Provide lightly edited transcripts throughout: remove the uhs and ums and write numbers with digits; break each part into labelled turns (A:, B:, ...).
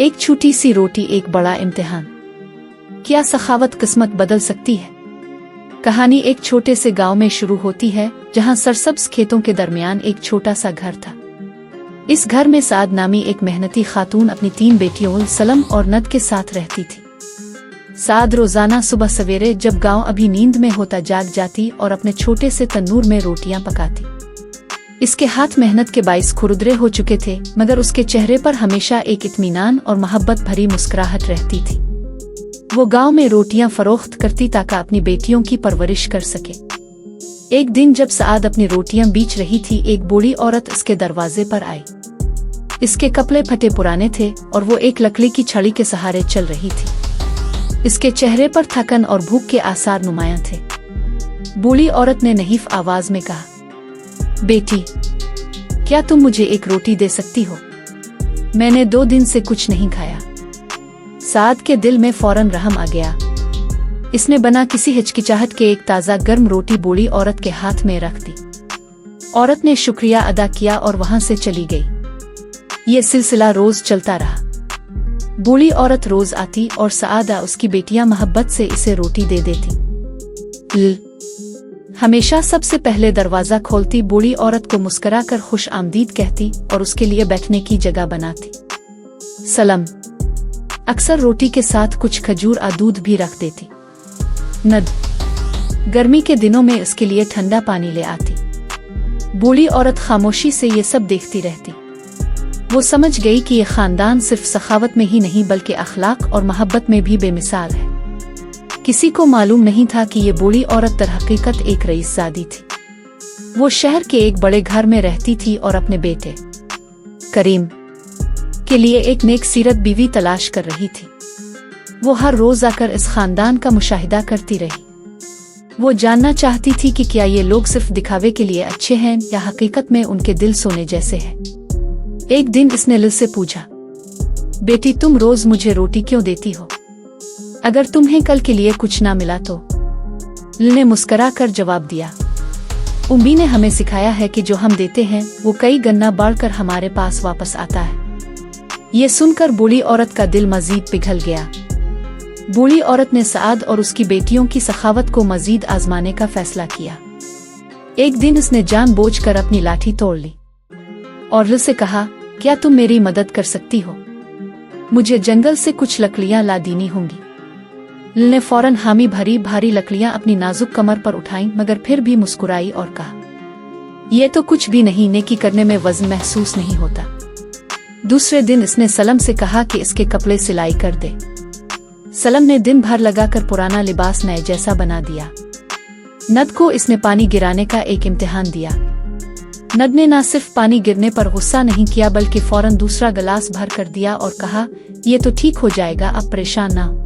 A: एक छोटी सी रोटी, एक बड़ा इम्तिहान। क्या सखावत किस्मत बदल सकती है? कहानी एक छोटे से गांव में शुरू होती है, जहां सरसब्ज खेतों के दरमियान एक छोटा सा घर था। इस घर में साद नामी एक मेहनती खातून अपनी 3 बेटियों सलम और नद के साथ रहती थी। साद रोजाना सुबह सवेरे जब गांव अभी नींद में होता जाग जाती और अपने छोटे से तंदूर में रोटियां पकाती। इसके हाथ मेहनत के बाइस खुरदरे हो चुके थे, मगर उसके चेहरे पर हमेशा एक इत्मीनान और मोहब्बत भरी मुस्कुराहट रहती थी। वो गांव में रोटियां फरोख्त करती ताकि अपनी बेटियों की परवरिश कर सके। एक दिन जब साद अपनी रोटियां बीच रही थी, एक बूढ़ी औरत उसके दरवाजे पर आई। इसके कपड़े फटे पुराने थे और वो एक लकड़ी की छड़ी के सहारे चल रही थी। इसके चेहरे पर थकन और भूख के आसार नुमायां थे। बूढ़ी औरत ने नहीफ आवाज में कहा, बेटी, क्या तुम मुझे एक रोटी दे सकती हो? मैंने 2 दिन से कुछ नहीं खाया। साद के दिल में फौरन रहम आ गया। इसने बिना किसी हिचकिचाहट के एक ताज़ा गर्म रोटी बूढ़ी औरत के हाथ में रख दी। औरत ने शुक्रिया अदा किया और वहां से चली गई। ये सिलसिला रोज चलता रहा। बूढ़ी औरत रोज आती और सादा उसकी बेटियां मोहब्बत से इसे रोटी दे देती। हमेशा सबसे पहले दरवाजा खोलती बूढ़ी औरत को मुस्कुराकर खुश आमदीद कहती और उसके लिए बैठने की जगह बनाती। सलम अक्सर रोटी के साथ कुछ खजूर और दूध भी रख देती। नद गर्मी के दिनों में इसके लिए ठंडा पानी ले आती। बूढ़ी औरत खामोशी से ये सब देखती रहती। वो समझ गई कि ये खानदान सिर्फ सखावत में ही नहीं बल्कि अखलाक और मोहब्बत में भी बेमिसाल है। किसी को मालूम नहीं था कि ये बूढ़ी औरत दरहकीकत एक रईसजादी थी। वो शहर के एक बड़े घर में रहती थी और अपने बेटे करीम के लिए एक नेक सीरत बीवी तलाश कर रही थी। वो हर रोज आकर इस खानदान का मुशाहिदा करती रही। वो जानना चाहती थी कि क्या ये लोग सिर्फ दिखावे के लिए अच्छे हैं या हकीकत में उनके दिल सोने जैसे हैं। एक दिन इसने लिल से पूछा, बेटी, तुम रोज मुझे रोटी क्यों देती हो? अगर तुम्हें कल के लिए कुछ ना मिला तो? लिल ने मुस्करा कर जवाब दिया, उम्मी ने हमें सिखाया है कि जो हम देते हैं वो कई गन्ना बढ़कर हमारे पास वापस आता है। ये सुनकर बूढ़ी औरत का दिल मजीद पिघल गया। बूढ़ी औरत ने साद और उसकी बेटियों की सखावत को मजीद आजमाने का फैसला किया। एक दिन उसने जानबूझकर अपनी लाठी तोड़ ली और लिल से कहा, क्या तुम मेरी मदद कर सकती हो? मुझे जंगल से कुछ लकड़ियां ला देनी होंगी। लिल ने फौरन हामी भरी भारी लकड़ियां अपनी नाजुक कमर पर उठाई, मगर फिर भी मुस्कुराई और कहा, यह तो कुछ भी नहीं, नेकी करने में वजन महसूस नहीं होता। दूसरे दिन इसने सलम से कहा कि इसके कपड़े सिलाई कर दे। सलम ने दिन भर लगाकर पुराना लिबास नए जैसा बना दिया। नद को इसने पानी गिराने का एक इम्तिहान दिया। नद ने न सिर्फ पानी गिरने पर गुस्सा नहीं किया बल्कि फौरन दूसरा गिलास भर कर दिया और कहा, यह तो ठीक हो जाएगा, अब परेशान ना हो।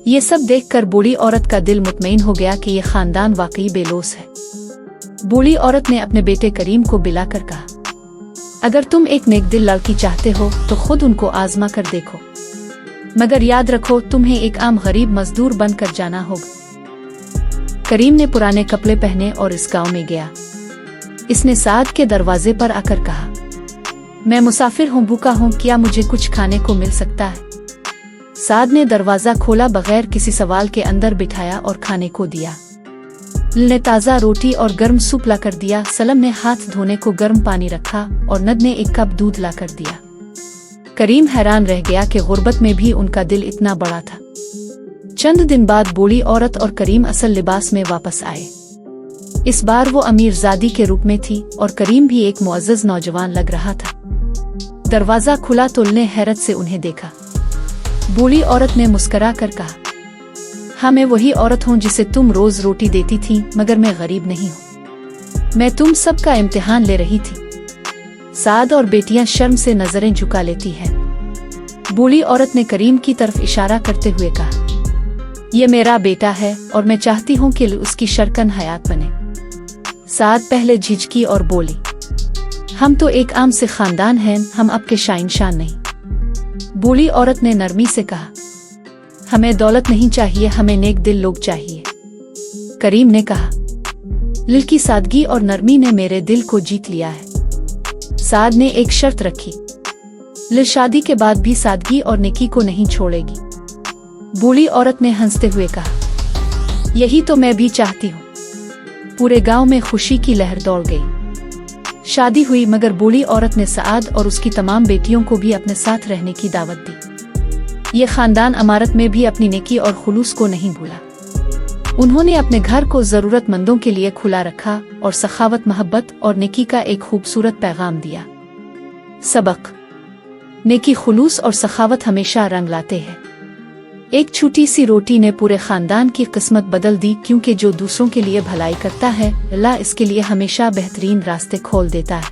A: ये सब देखकर बूढ़ी औरत का दिल मुतमईन हो गया कि यह खानदान वाकई बेलोस है। बूढ़ी औरत ने अपने बेटे करीम को बुलाकर कहा, अगर तुम एक नेक दिल लड़की चाहते हो तो खुद उनको आजमा कर देखो, मगर याद रखो तुम्हें एक आम गरीब मजदूर बनकर जाना होगा। करीम ने पुराने कपड़े पहने और इस गांव में गया। इसने साद के दरवाजे पर आकर कहा, मैं मुसाफिर हूँ, भूखा हूँ, क्या मुझे कुछ खाने को मिल सकता है? साद ने दरवाजा खोला, बगैर किसी सवाल के अंदर बिठाया और खाने को दिया। लिल ने ताज़ा रोटी और गर्म सूप लाकर दिया। सलम ने हाथ धोने को गर्म पानी रखा और नद ने एक कप दूध लाकर दिया। करीम हैरान रह गया कि गुर्बत में भी उनका दिल इतना बड़ा था। चंद दिन बाद बूढ़ी औरत और करीम असल लिबास में वापस आए। इस बार वो अमीरजादी के रूप में थी और करीम भी एक मुअज़्ज़ज़ नौजवान लग रहा था। दरवाजा खुला तो लिल ने हैरत से उन्हें देखा। बूढ़ी औरत ने मुस्कुरा कर कहा, हाँ, मैं वही औरत हूँ जिसे तुम रोज रोटी देती थी, मगर मैं गरीब नहीं हूँ। मैं तुम सब का इम्तिहान ले रही थी। साद और बेटियां शर्म से नजरें झुका लेती हैं। बूढ़ी औरत ने करीम की तरफ इशारा करते हुए कहा, ये मेरा बेटा है और मैं चाहती हूँ कि उसकी शरकन हयात बने। साद पहले झिझकी और बोली, हम तो एक आम से खानदान हैं, हम आपके शाइन नहीं। बूढ़ी औरत ने नरमी से कहा, हमें दौलत नहीं चाहिए, हमें नेक दिल लोग चाहिए। करीम ने कहा, लिल की सादगी और नरमी ने मेरे दिल को जीत लिया है। साद ने एक शर्त रखी, ले शादी के बाद भी सादगी और नेकी को नहीं छोड़ेगी। बूढ़ी औरत ने हंसते हुए कहा, यही तो मैं भी चाहती हूँ। पूरे गांव में खुशी की लहर दौड़ गई। शादी हुई मगर बूढ़ी औरत ने सआद और उसकी तमाम बेटियों को भी अपने साथ रहने की दावत दी। ये खानदान अमारत में भी अपनी नेकी और खुलूस को नहीं भूला। उन्होंने अपने घर को जरूरतमंदों के लिए खुला रखा और सखावत, मोहब्बत और नेकी का एक खूबसूरत पैगाम दिया। सबक: नेकी, खुलूस और सखावत हमेशा रंग लाते हैं। एक छोटी सी रोटी ने पूरे खानदान की किस्मत बदल दी, क्योंकि जो दूसरों के लिए भलाई करता है, अल्लाह इसके लिए हमेशा बेहतरीन रास्ते खोल देता है।